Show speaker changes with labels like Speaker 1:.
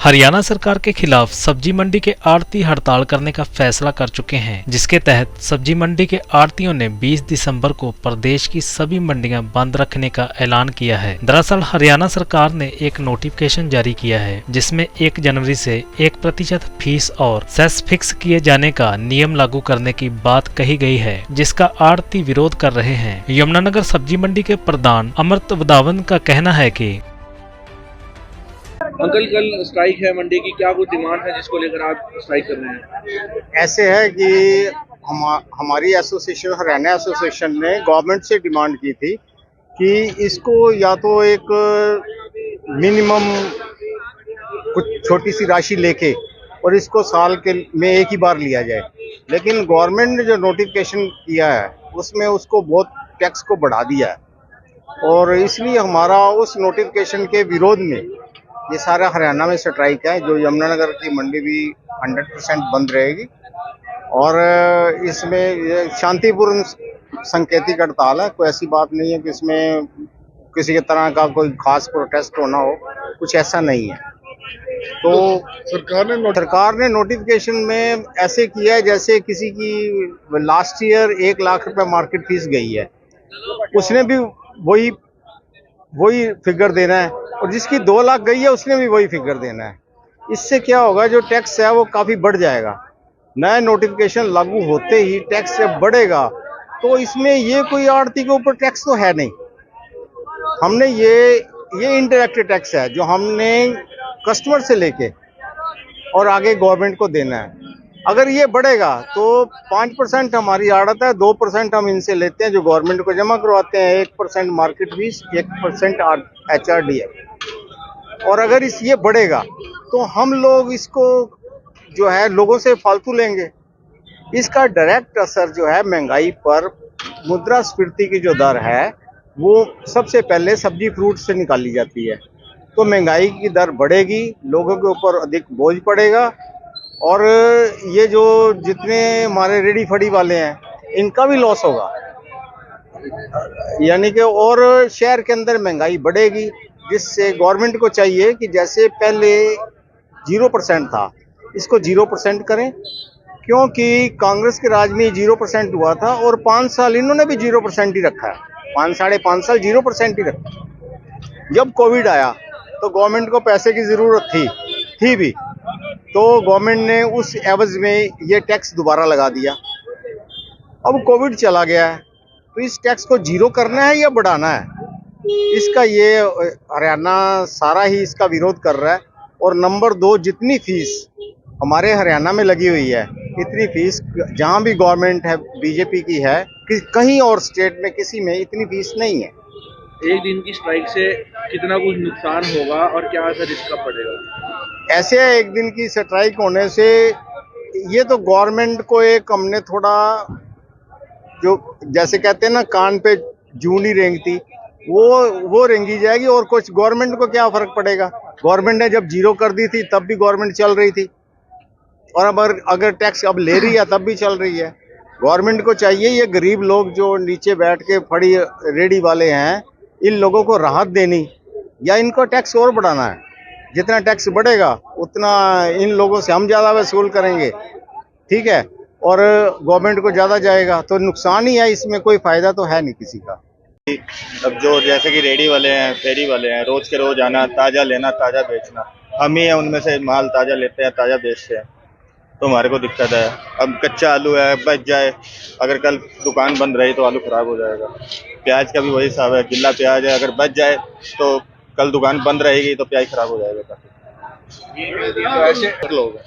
Speaker 1: हरियाणा सरकार के खिलाफ सब्जी मंडी के आड़ती हड़ताल करने का फैसला कर चुके हैं, जिसके तहत सब्जी मंडी के आड़तियों ने 20 दिसंबर को प्रदेश की सभी मंडियां बंद रखने का ऐलान किया है। दरअसल हरियाणा सरकार ने एक नोटिफिकेशन जारी किया है, जिसमें 1 जनवरी से 1% फीस और सेस फिक्स किए जाने का नियम लागू करने की बात कही गई है, जिसका आड़ती विरोध कर रहे हैं। यमुनानगर सब्जी मंडी के प्रधान अमृत वदावन का कहना है कि
Speaker 2: अंकल कल स्ट्राइक है मंडी की, क्या कुछ डिमांड है जिसको लेकर आप स्ट्राइक कर रहे हैं?
Speaker 3: ऐसे है कि हमारी एसोसिएशन, हरियाणा एसोसिएशन ने गवर्नमेंट से डिमांड की थी कि इसको या तो एक मिनिमम कुछ छोटी सी राशि लेके और इसको साल के में एक ही बार लिया जाए, लेकिन गवर्नमेंट ने जो नोटिफिकेशन किया है उसमें उसको बहुत टैक्स को बढ़ा दिया है और इसलिए हमारा उस नोटिफिकेशन के विरोध में ये सारा हरियाणा में स्ट्राइक है। जो यमुनानगर की मंडी भी 100% बंद रहेगी और इसमें शांतिपूर्ण सांकेतिक हड़ताल है। कोई ऐसी बात नहीं है कि इसमें किसी के तरह का कोई खास प्रोटेस्ट होना हो, कुछ ऐसा नहीं है। तो सरकार ने नोटिफिकेशन में ऐसे किया है जैसे किसी की लास्ट ईयर 1 लाख रुपए मार्केट फीस गई है, उसने भी वही फिगर देना है और जिसकी 2 लाख गई है उसने भी वही फिगर देना है। इससे क्या होगा, जो टैक्स है वो काफी बढ़ जाएगा। नया नोटिफिकेशन लागू होते ही टैक्स जब बढ़ेगा तो इसमें ये कोई आड़ती के ऊपर टैक्स तो है नहीं। हमने ये इनडायरेक्ट टैक्स है जो हमने कस्टमर से लेके और आगे गवर्नमेंट को देना है। अगर ये बढ़ेगा तो 5% हमारी आड़त है, 2% हम इनसे लेते हैं जो गवर्नमेंट को जमा करवाते हैं, 1% मार्केट फीस, 1% HRD है। और अगर ये बढ़ेगा तो हम लोग इसको जो है लोगों से फालतू लेंगे। इसका डायरेक्ट असर जो है महंगाई पर, मुद्रास्फीति की जो दर है वो सबसे पहले सब्जी फ्रूट से निकाली जाती है, तो महंगाई की दर बढ़ेगी, लोगों के ऊपर अधिक बोझ पड़ेगा और ये जो जितने हमारे रेडी फड़ी वाले हैं इनका भी लॉस होगा, यानी कि और शहर के अंदर महंगाई बढ़ेगी, जिससे गवर्नमेंट को चाहिए कि जैसे पहले 0% था इसको 0% करें, क्योंकि कांग्रेस के राज में 0% हुआ था और 5 साल इन्होंने भी 0% ही रखा है, 5-5.5 साल 0% ही रखा। जब कोविड आया तो गवर्नमेंट को पैसे की जरूरत थी भी, तो गवर्नमेंट ने उस एवज में ये टैक्स दोबारा लगा दिया। अब कोविड चला गया है तो इस टैक्स को 0 करना है या बढ़ाना है, इसका ये हरियाणा सारा ही इसका विरोध कर रहा है। और नंबर 2, जितनी फीस हमारे हरियाणा में लगी हुई है इतनी फीस जहां भी गवर्नमेंट है बीजेपी की है, कहीं और स्टेट में किसी में इतनी फीस नहीं है।
Speaker 2: एक दिन की स्ट्राइक से कितना कुछ नुकसान होगा और क्या असर इसका पड़ेगा?
Speaker 3: ऐसे एक दिन की स्ट्राइक होने से ये तो गवर्नमेंट को एक हमने थोड़ा जो जैसे कहते हैं ना कान पे जूं नहीं रेंगती, वो रेंगी जाएगी और कुछ गवर्नमेंट को क्या फर्क पड़ेगा। गवर्नमेंट ने जब 0 कर दी थी तब भी गवर्नमेंट चल रही थी और अब अगर टैक्स अब ले रही है तब भी चल रही है। गवर्नमेंट को चाहिए ये गरीब लोग जो नीचे बैठ के फड़ी रेडी वाले हैं, इन लोगों को राहत देनी या इनको टैक्स और बढ़ाना है। जितना टैक्स बढ़ेगा उतना इन लोगों से हम ज़्यादा वसूल करेंगे, ठीक है, और गवर्नमेंट को ज़्यादा जाएगा तो नुकसान ही है, इसमें कोई फ़ायदा तो है नहीं किसी का।
Speaker 4: अब जो जैसे कि रेडी वाले हैं, फेरी वाले हैं, रोज के रोज आना, ताज़ा लेना, ताज़ा बेचना, हम ही हैं उनमें से माल ताज़ा लेते हैं, ताज़ा बेचते हैं, तो हमारे को दिक्कत है। अब कच्चा आलू है, बच जाए, अगर कल दुकान बंद रही तो आलू खराब हो जाएगा। प्याज का भी वही हिसाब है, गिल्ला प्याज है, अगर बच जाए तो कल दुकान बंद रहेगी तो प्याज खराब हो जाएगा काफी।
Speaker 2: ऐसे लोग